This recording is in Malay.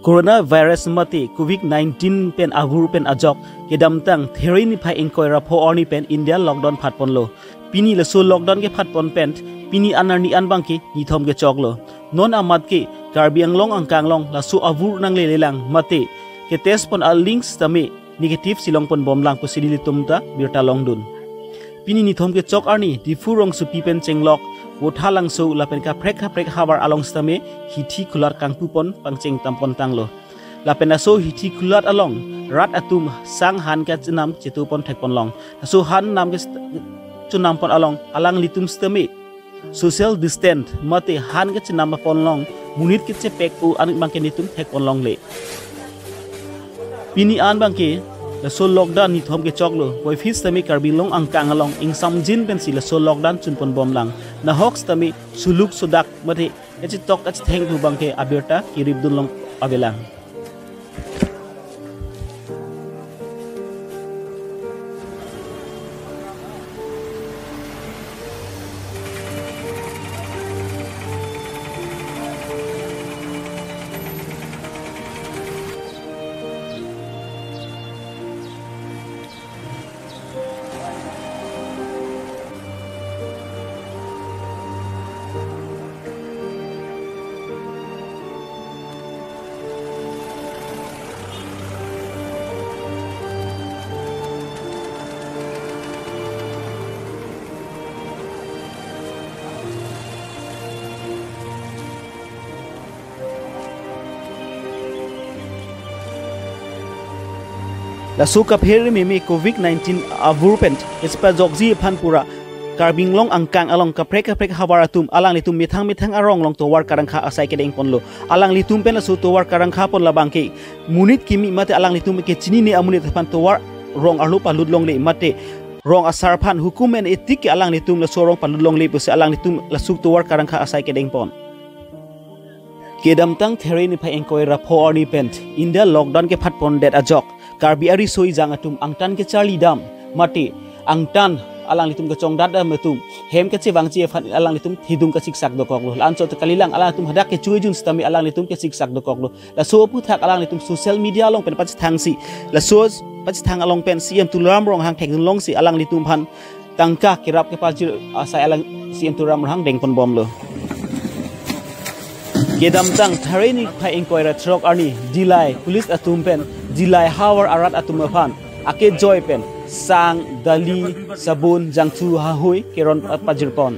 coronavirus mati COVID-19 pen agur pen ajok kedam tang theory ni phai inkoi rapho orni pen India lockdown phatpon lo pini le so lockdown ke phatpon pen pini anar ni anbang ki ni thom ke choklo non amat ki karbiang long angkang long la so avur nang le lelang mati ke test pon al links tami negative silong pon bom lang ko sidili tumta birta long dun pini ni thom ke chok arni di furong su pipen chenglok wo thalang so lapen ka prek habar along stame hithi khular kangpu pon pangcheng tampon tanglo lapen aso hithi khulat along rat atum sang han ka chinam chitu pon thekpon long aso han nam ke chunam pon along alang litum stame social distance mate han ke chinam pon long munit ke chepek u an bangke nitum thekpon long le pini an bangke la so lockdown ni thom ke choklo boy fis tami karbi long angkang along ing samjin pen si la so lockdown chunpon bom lang na hox tami suluk sudak mate echi tok ach theng du bangke abirta kirib dun long abelang la suka pheri me COVID-19 avurpent espa jokji phanpura karbing long angkang along kaprek habaratum alang litum mithang arong long towar karangkha asai ke deng ponlo alang litum pen la su towar karangkha pon labangke munit kimi mate alang litum ke chini ni amunit phan towar rong arlu palud long le mate rong asar phan hukum en etik ke alang litum la sorong palud long le puse alang litum la su towar karangkha asai ke deng pon kedam tang therei ni phai engkoi rapho ni pent India lockdown ke phat pon det ajok karbi ari soi jangatum angtan ke charli dam mati angtan alang litum ke chongdat da metum hem ke chewang che phan alang litum thidum ka siksak do koklo lan cho te kalilang alang litum hadak ke chui jun stami alang litum ke siksak do koklo la so pu thak alang litum social media long pen pach thang si la so pach thang along pen cm tulam rong hang thek long si alang litum phan tangka kirap ke pajir asai alang cm tulam rong deng pon bom lo kedam tang thareni phai engkoi ra throk arni dilai police atum pen dilai hawar arat atum phan ake joy pen sang dali sabun jangchu ha hoi keron pajir pon